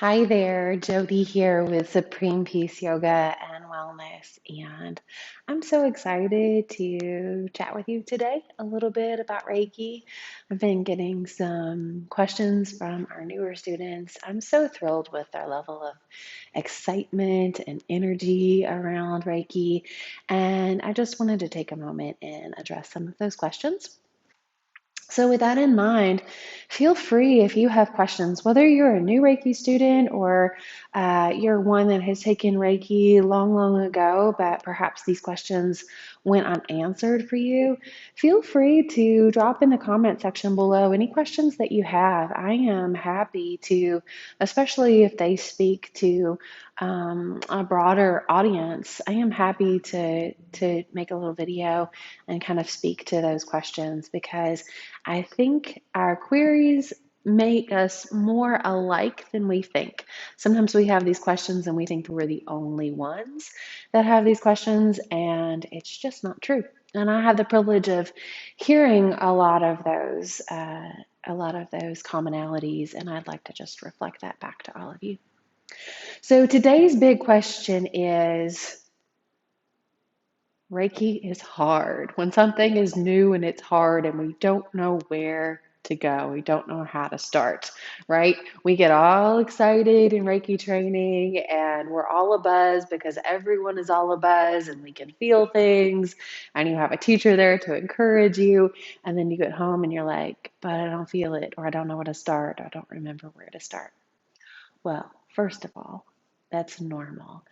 Hi there, Jodie here with Supreme Peace Yoga and Wellness. And I'm so excited to chat with you today a little bit about Reiki. I've been getting some questions from our newer students. I'm so thrilled with their level of excitement and energy around Reiki. And I just wanted to take a moment and address some of those questions. So, with that in mind, feel free if you have questions, whether you're a new Reiki student or you're one that has taken Reiki long, long ago, but perhaps these questions went unanswered for you. Feel free to drop in the comment section below any questions that you have. I am happy to, especially if they speak to a broader audience, I am happy to make a little video and kind of speak to those questions because I think our queries make us more alike than we think. Sometimes we have these questions and we think we're the only ones that have these questions, and it's just not true. And I have the privilege of hearing a lot of those commonalities, and I'd like to just reflect that back to all of you. So today's big question is Reiki is hard. When something is new and it's hard and we don't know where to go, we don't know how to start, right? We get all excited in Reiki training and we're all abuzz because everyone is all abuzz and we can feel things and you have a teacher there to encourage you. And then you get home and you're like, but I don't feel it, or I don't know where to start, or I don't remember where to start. Well, first of all, that's normal.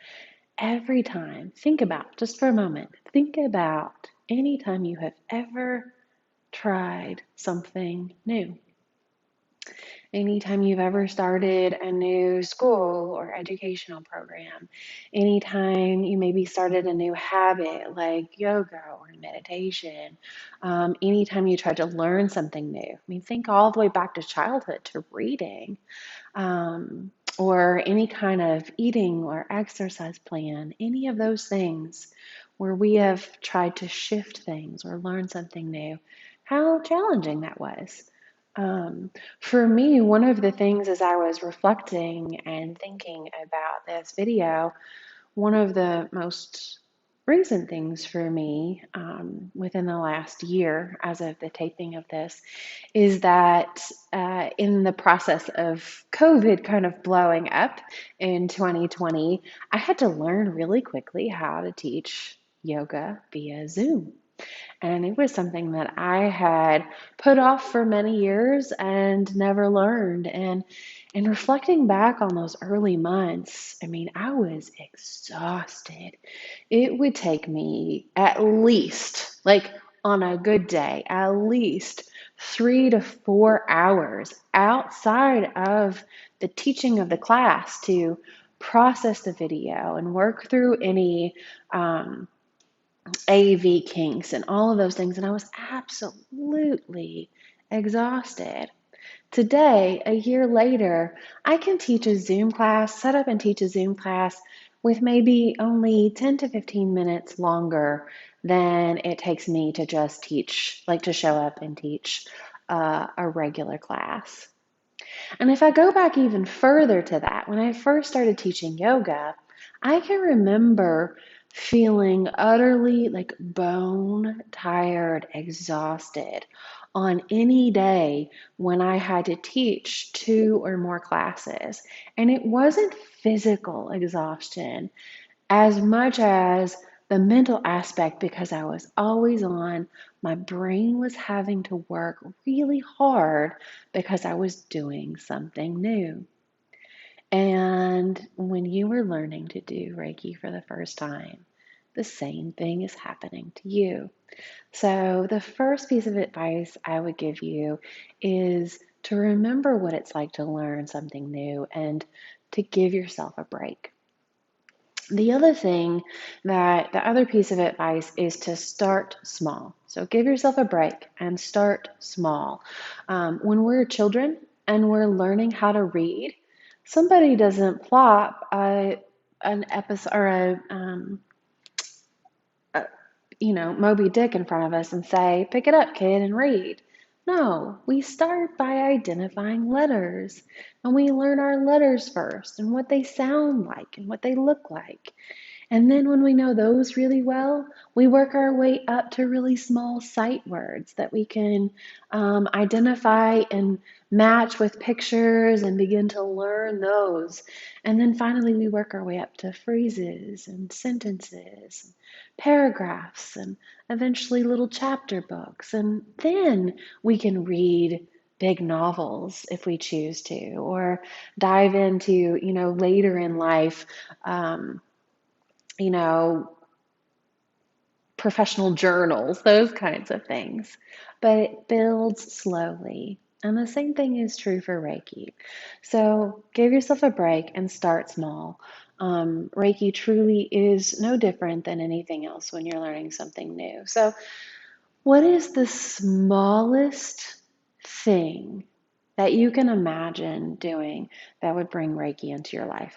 Every time, think about, just for a moment, think about any time you have ever tried something new. Anytime you've ever started a new school or educational program. Anytime you maybe started a new habit like yoga or meditation. Anytime you tried to learn something new. I mean, think all the way back to childhood, to reading. Or any kind of eating or exercise plan, any of those things where we have tried to shift things or learn something new, how challenging that was. For me, one of the things as I was reflecting and thinking about this video, one of the most recent things for me within the last year, as of the taping of this, is that in the process of COVID kind of blowing up in 2020, I had to learn really quickly how to teach yoga via Zoom. And it was something that I had put off for many years and never learned. And reflecting back on those early months, I mean, I was exhausted. It would take me at least, like on a good day, at least 3 to 4 hours outside of the teaching of the class to process the video and work through any AV kinks and all of those things. And I was absolutely exhausted. Today, a year later, I can teach a Zoom class, set up and teach a Zoom class with maybe only 10 to 15 minutes longer than it takes me to just teach, like to show up and teach a regular class. And if I go back even further to that, when I first started teaching yoga, I can remember feeling utterly like bone tired, exhausted on any day when I had to teach 2 or more classes. And it wasn't physical exhaustion as much as the mental aspect because I was always on. My brain was having to work really hard because I was doing something new. And when you were learning to do Reiki for the first time, the same thing is happening to you. So, the first piece of advice I would give you is to remember what it's like to learn something new and to give yourself a break. The other piece of advice is to start small. So give yourself a break and start small. When we're children and we're learning how to read, somebody doesn't plop an episode or a Moby Dick in front of us and say, "Pick it up, kid, and read." No, we start by identifying letters, and we learn our letters first and what they sound like and what they look like. And then when we know those really well, we work our way up to really small sight words that we can identify and match with pictures and begin to learn those. And then finally, we work our way up to phrases and sentences, and paragraphs, and eventually little chapter books. And then we can read big novels if we choose to, or dive into, later in life. Um, you know, Professional journals, those kinds of things. But it builds slowly. And the same thing is true for Reiki. So give yourself a break and start small. Reiki truly is no different than anything else when you're learning something new. So, what is the smallest thing that you can imagine doing that would bring Reiki into your life?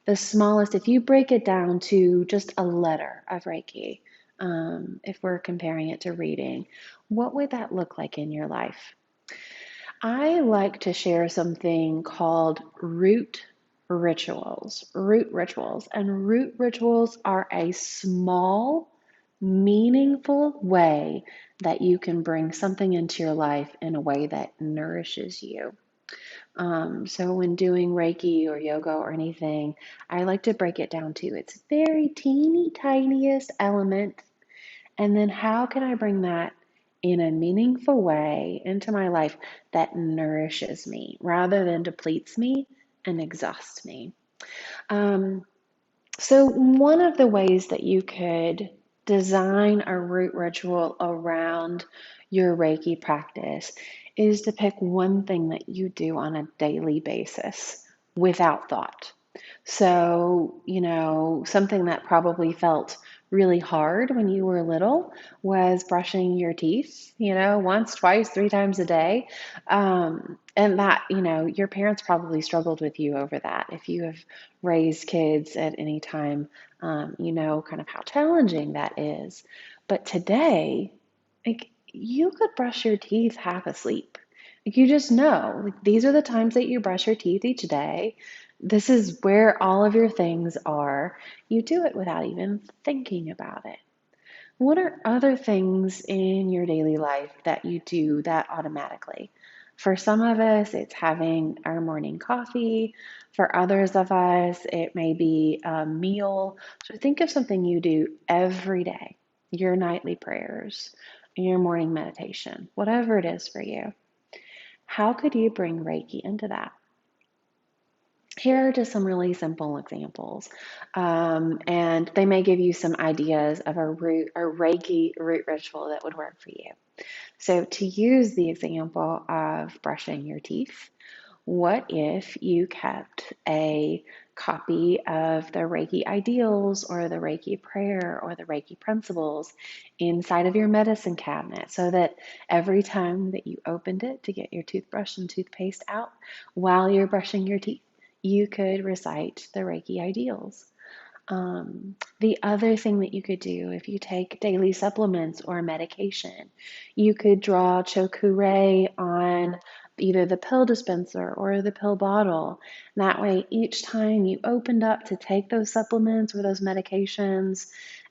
The smallest, if you break it down to just a letter of Reiki, if we're comparing it to reading, what would that look like in your life? I like to share something called root rituals. Root rituals. And root rituals are a small, meaningful way that you can bring something into your life in a way that nourishes you. So when doing Reiki or yoga or anything, I like to break it down to its very teeny tiniest element, and then how can I bring that in a meaningful way into my life that nourishes me rather than depletes me and exhausts me? Um, so, one of the ways that you could design a root ritual around your Reiki practice is to pick one thing that you do on a daily basis without thought. So, something that probably felt really hard when you were little was brushing your teeth, once, twice, three times a day. And that, your parents probably struggled with you over that. If you have raised kids at any time, you know kind of how challenging that is. But today, like, you could brush your teeth half asleep. Like, you just know, like, these are the times that you brush your teeth each day. This is where all of your things are. You do it without even thinking about it. What are other things in your daily life that you do that automatically? For some of us, it's having our morning coffee. For others of us, it may be a meal. So think of something you do every day, your nightly prayers, your morning meditation, whatever it is for you. How could you bring Reiki into that? Here are just some really simple examples, and they may give you some ideas of a Reiki root ritual that would work for you. So, to use the example of brushing your teeth, what if you kept a copy of the Reiki ideals or the Reiki prayer or the Reiki principles inside of your medicine cabinet so that every time that you opened it to get your toothbrush and toothpaste out while you're brushing your teeth, you could recite the Reiki ideals? The other thing that you could do if you take daily supplements or medication, you could draw chokure on either the pill dispenser or the pill bottle. That way, each time you opened up to take those supplements or those medications,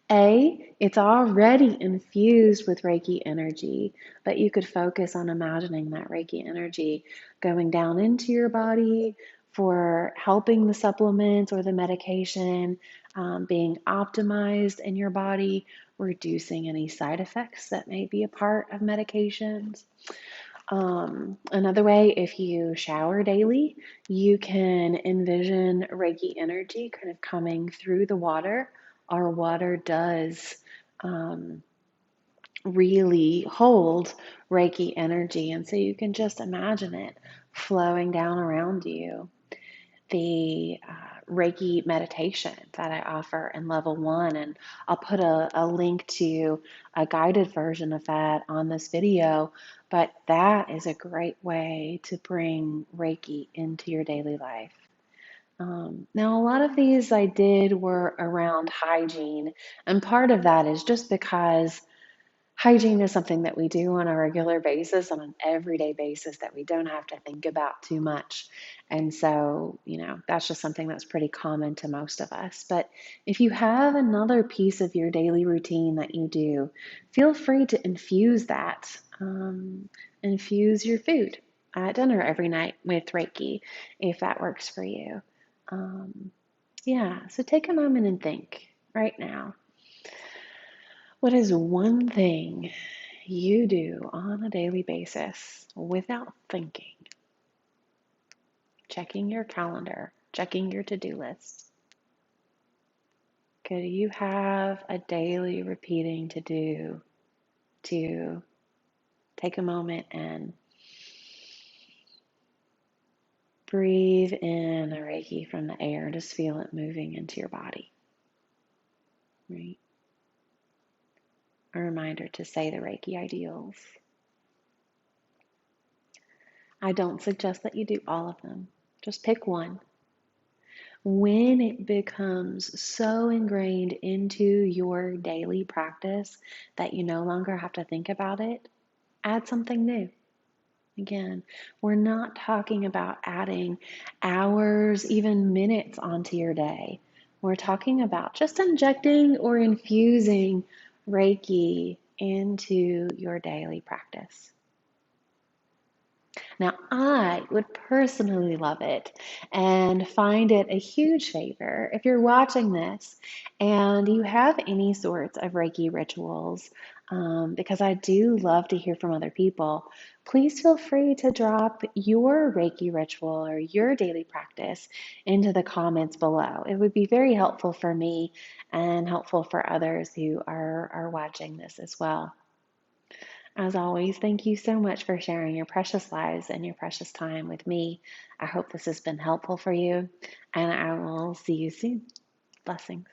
it's already infused with Reiki energy, but you could focus on imagining that Reiki energy going down into your body for helping the supplements or the medication being optimized in your body, reducing any side effects that may be a part of medications. Another way, if you shower daily, you can envision Reiki energy kind of coming through the water. Our water does um, really hold Reiki energy, and so you can just imagine it flowing down around you. The Reiki meditation that I offer in level one, and I'll put a link to a guided version of that on this video, but that is a great way to bring Reiki into your daily life. Now, a lot of these I did were around hygiene, and part of that is just because Hygiene is something that we do on a regular basis, on an everyday basis, that we don't have to think about too much. And so, that's just something that's pretty common to most of us. But if you have another piece of your daily routine that you do, feel free to infuse that. Infuse your food at dinner every night with Reiki, if that works for you. Yeah, so take a moment and think right now. What is one thing you do on a daily basis without thinking? Checking your calendar, checking your to-do list. Could you have a daily repeating to-do to take a moment and breathe in a Reiki from the air, just feel it moving into your body, right? A reminder to say the Reiki ideals. I don't suggest that you do all of them. Just pick one. When it becomes so ingrained into your daily practice that you no longer have to think about it, add something new. Again, we're not talking about adding hours, even minutes onto your day. We're talking about just injecting or infusing Reiki into your daily practice. Now, I would personally love it and find it a huge favor if you're watching this and you have any sorts of Reiki rituals, because I do love to hear from other people. Please feel free to drop your Reiki ritual or your daily practice into the comments below. It would be very helpful for me and helpful for others who are watching this as well. As always, thank you so much for sharing your precious lives and your precious time with me. I hope this has been helpful for you, and I will see you soon. Blessings.